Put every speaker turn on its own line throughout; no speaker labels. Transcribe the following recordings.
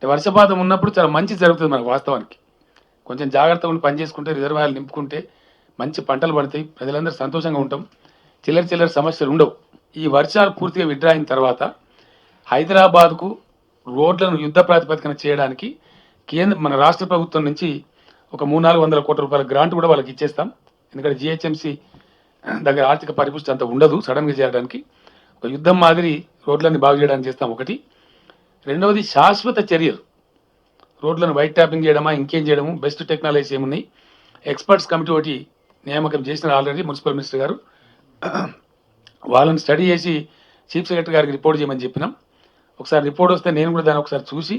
అంటే వర్షపాతం ఉన్నప్పుడు చాలా మంచి జరుగుతుంది మనకు వాస్తవానికి. కొంచెం జాగ్రత్తగా ఉండి పని చేసుకుంటే, రిజర్వాయర్లు నింపుకుంటే మంచి పంటలు పండుతాయి. ప్రజలందరూ సంతోషంగా ఉంటాం. చిల్లర చిల్లర సమస్యలు ఉండవు. ఈ వర్షాలు పూర్తిగా విత్‌డ్రా అయిన తర్వాత హైదరాబాద్‌కు రోడ్లను యుద్ధ ప్రాతిపదికన చేయడానికి మన రాష్ట్ర ప్రభుత్వం నుంచి ఒక 300-400 కోట్ల రూపాయల గ్రాంట్ కూడా వాళ్ళకి ఇచ్చేస్తాం. ఎందుకంటే జీహెచ్ఎంసీ దగ్గర ఆర్థిక పరిపుష్టి అంత ఉండదు సడన్‌గా చేయడానికి. ఒక యుద్ధం మాదిరి రోడ్లన్నీ బాగు చేయడానికి చేస్తాం ఒకటి. రెండవది శాశ్వత చర్యలు. రోడ్లను వైట్ ట్యాపింగ్ చేయడమా, ఇంకేం చేయడము, బెస్ట్ టెక్నాలజీస్ ఏమున్నాయి. ఎక్స్‌పర్ట్స్ కమిటీ ఒకటి నియామకం చేసినారు ఆల్రెడీ మున్సిపల్ మినిస్టర్ గారు. వాళ్ళని స్టడీ చేసి చీఫ్ సెక్రటరీ గారికి రిపోర్ట్ చేయమని చెప్పినాం. ఒకసారి రిపోర్ట్ వస్తే నేను కూడా దాన్ని ఒకసారి చూసి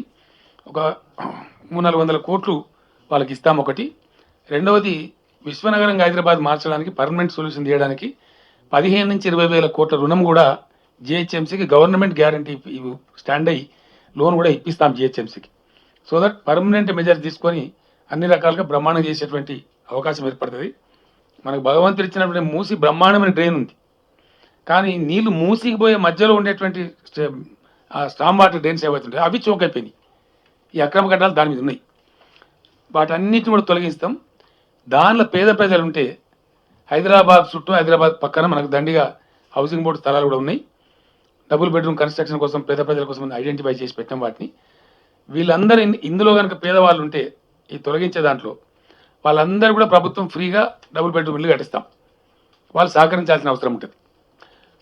ఒక 300-400 కోట్లు వాళ్ళకి ఇస్తాం ఒకటి. రెండవది విశ్వనగరంగా హైదరాబాద్ మార్చడానికి పర్మనెంట్ సొల్యూషన్ తీయడానికి 15-20 వేల కోట్ల రుణం కూడా జీహెచ్ఎంసీకి గవర్నమెంట్ గ్యారంటీ స్టాండ్ అయ్యి లోన్ కూడా ఇప్పిస్తాం జీహెచ్ఎంసీకి. సో దట్ పర్మనెంట్ మెజర్ తీసుకొని అన్ని రకాలుగా బ్రహ్మాండం చేసేటువంటి అవకాశం ఏర్పడుతుంది. మనకు భగవంతుడు ఇచ్చినటువంటి మూసి బ్రహ్మాండమైన డ్రైన్ ఉంది. కానీ నీళ్లు మూసికి పోయే మధ్యలో ఉండేటువంటి స్టామ్ వాటర్ డ్రైన్స్ ఏవైతుంటాయి అవి చోకైపోయినాయి. ఈ అక్రమ కట్టాలు దాని మీద ఉన్నాయి. వాటన్నిటిని కూడా తొలగిస్తాం. దానిలో పేద ప్రజలు ఉంటే హైదరాబాద్ చుట్టూ, హైదరాబాద్ పక్కన మనకు దండిగా హౌసింగ్ బోర్డు స్థలాలు కూడా ఉన్నాయి. డబుల్ బెడ్రూమ్ కన్స్ట్రక్షన్ కోసం పేద ప్రజల కోసం ఐడెంటిఫై చేసి పెట్టాం వాటిని. వీళ్ళందరూ ఇందులో కనుక పేదవాళ్ళు ఉంటే ఈ తొలగించే దాంట్లో వాళ్ళందరూ కూడా ప్రభుత్వం ఫ్రీగా డబుల్ బెడ్రూమ్ ఇల్లు కట్టిస్తాం. వాళ్ళు సహకరించాల్సిన అవసరం ఉంటుంది.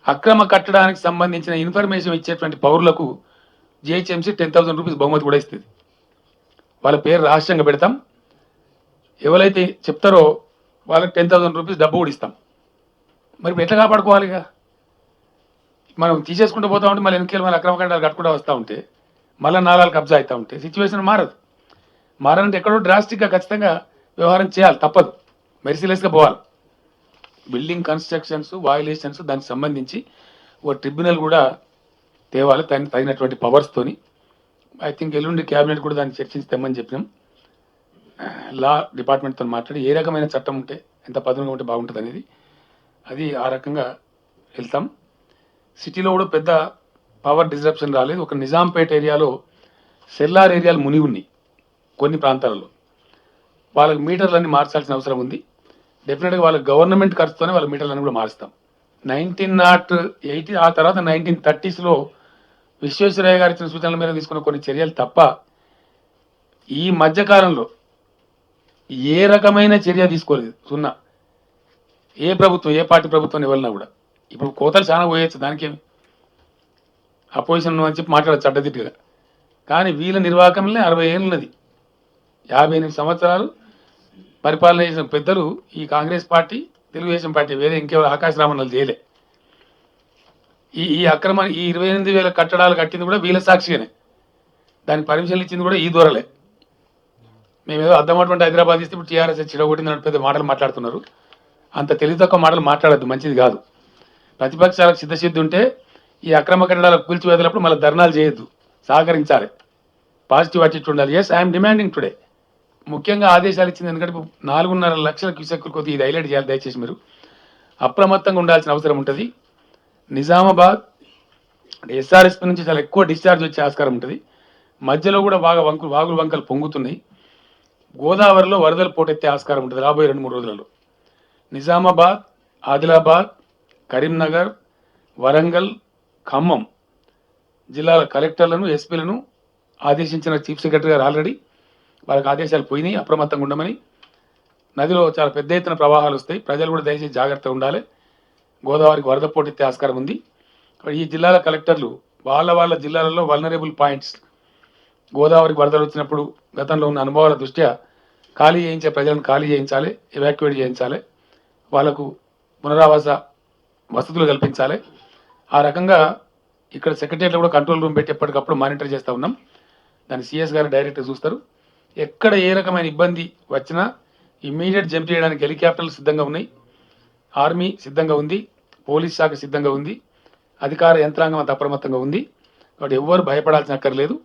అక్రమ కట్టడానికి సంబంధించిన ఇన్ఫర్మేషన్ ఇచ్చేటువంటి పౌరులకు జీహెచ్ఎంసీ 10,000 రూపీస్ బహుమతి కూడా ఇస్తుంది. వాళ్ళ పేరు రహస్యంగా పెడతాం. ఎవరైతే చెప్తారో వాళ్ళకి 10,000 రూపీస్ డబ్బు కూడా ఇస్తాం. మరి ఎట్లా కాపాడుకోవాలి? ఇక మనం తీసేసుకుంటూ పోతా ఉంటే మళ్ళీ వెనకాల మళ్ళీ అక్రమ కట్టాలు కట్టుకుంటూ వస్తూ ఉంటే మళ్ళీ నాలాలు కబ్జా అవుతూ ఉంటే సిచ్యువేషన్ మారదు. మారాలంటే ఎక్కడో డ్రాస్టిక్గా ఖచ్చితంగా వ్యవహారం చేయాలి, తప్పదు. మెర్సిలెస్గా పోవాలి. బిల్డింగ్ కన్స్ట్రక్షన్స్, వయలేషన్స్ దానికి సంబంధించి ఓ ట్రిబ్యునల్ కూడా తేవాలి తగినటువంటి పవర్స్తోని. ఐ థింక్ ఎల్లుండి క్యాబినెట్ కూడా దాన్ని చర్చించి తెమ్మని చెప్పినాం. లా డిపార్ట్మెంట్తో మాట్లాడి ఏ రకమైన చట్టం ఉంటే ఎంత పదునుగా ఉంటే బాగుంటుంది అనేది అది ఆ రకంగా వెళ్తాం. సిటీలో కూడా పెద్ద పవర్ డిస్రప్షన్ రాలేదు. ఒక నిజాంపేట ఏరియాలో సెల్లార్ ఏరియాలు మునిగి ఉన్నాయి కొన్ని ప్రాంతాలలో. వాళ్ళకి మీటర్లన్నీ మార్చాల్సిన అవసరం ఉంది. డెఫినెట్గా వాళ్ళ గవర్నమెంట్ ఖర్చుతోనే వాళ్ళ మీటర్లన్నీ కూడా మారుస్తాం. 1980 ఆ తర్వాత 1930స్లో విశ్వేశ్వరయ్య గారు ఇచ్చిన సూచనల మేరకు తీసుకున్న కొన్ని చర్యలు తప్ప ఈ మధ్యకాలంలో ఏ రకమైన చర్య తీసుకోలేదు. సున్నా. ఏ ప్రభుత్వం, ఏ పార్టీ ప్రభుత్వం వెళ్ళినా కూడా ఇప్పుడు కోతలు చాలా పోయచ్చు, దానికేమి అపోజిషన్ అని చెప్పి మాట్లాడచ్చు అడ్డదిట్టుగా. కానీ వీళ్ళ నిర్వాహకంలో 60 ఏళ్ళు ఉన్నది. 58 సంవత్సరాలు పరిపాలన చేసిన పెద్దలు ఈ కాంగ్రెస్ పార్టీ, తెలుగుదేశం పార్టీ, వేరే ఇంకెవరు ఆకాశ రామన్నలు చేయలే. ఈ అక్రమ ఈ 28,000 కట్టడాలు కట్టింది కూడా వీళ్ళ సాక్షిగానే. దానికి పర్మిషన్లు ఇచ్చింది కూడా ఈ దూరలే. మేమేదో అర్థమటువంటి హైదరాబాద్ ఇస్తే ఇప్పుడు టీఆర్ఎస్ చిడగొట్టిందని పెద్ద మాటలు మాట్లాడుతున్నారు. అంత తెలివి తక్కువ మాటలు మాట్లాడద్దు, మంచిది కాదు. ప్రతిపక్షాలకు సిద్ధశుద్ధి ఉంటే ఈ అక్రమ కట్టడాలకు కూల్చివేదలప్పుడు మళ్ళీ ధర్నాలు చేయొద్దు, సహకరించాలి, పాజిటివ్ అటిట్యూడ్ ఉండాలి. Yes, I'm demanding today. ముఖ్యంగా ఆదేశాలు ఇచ్చింది ఎందుకంటే 4.5 లక్షల క్యూసెక్కులు కొద్దిగా ఇది హైలైట్ చేయాలి దయచేసి. మీరు అప్రమత్తంగా ఉండాల్సిన అవసరం ఉంటుంది. నిజామాబాద్ ఎస్ఆర్ఎస్పీ నుంచి చాలా ఎక్కువ డిశ్చార్జ్ వచ్చే ఆస్కారం ఉంటుంది. మధ్యలో కూడా బాగా వాగులు వంకలు పొంగుతున్నాయి. గోదావరిలో వరదలు పోటెత్తే ఆస్కారం ఉంటుంది రాబోయే 2-3 రోజులలో. నిజామాబాద్, ఆదిలాబాద్, కరీంనగర్, వరంగల్, ఖమ్మం జిల్లాల కలెక్టర్లను, ఎస్పీలను ఆదేశించిన చీఫ్ సెక్రటరీ గారు ఆల్రెడీ. వాళ్ళకి ఆదేశాలు పోయినాయి అప్రమత్తంగా ఉండమని. నదిలో చాలా పెద్ద ఎత్తున ప్రవాహాలు వస్తాయి, ప్రజలు కూడా దయచేసి జాగ్రత్తగా ఉండాలి. గోదావరికి వరద పోటెత్తే ఆస్కారం ఉంది. ఈ జిల్లాల కలెక్టర్లు వాళ్ళ జిల్లాలలో వల్నరబుల్ పాయింట్స్, గోదావరికి వరదలు వచ్చినప్పుడు గతంలో ఉన్న అనుభవాల దృష్ట్యా ఖాళీ చేయించే ప్రజలను ఖాళీ చేయించాలి, ఎవాక్యువేట్ చేయించాలి, వాళ్ళకు పునరావాస వసతులు కల్పించాలి. ఆ రకంగా ఇక్కడ సెక్రటరియట్లో కూడా కంట్రోల్ రూమ్ పెట్టి ఎప్పటికప్పుడు మానిటర్ చేస్తూ ఉన్నాం. దాన్ని సిఎస్ గారు డైరెక్ట్గా చూస్తారు. ఎక్కడ ఏ రకమైన ఇబ్బంది వచ్చినా ఇమ్మీడియట్ జంప్ చేయడానికి హెలికాప్టర్లు సిద్ధంగా ఉన్నాయి, ఆర్మీ సిద్ధంగా ఉంది, పోలీస్ శాఖ సిద్ధంగా ఉంది, అధికార యంత్రాంగం అంత అప్రమత్తంగా ఉంది. కాబట్టి ఎవ్వరు భయపడాల్సిన అక్కర్లేదు.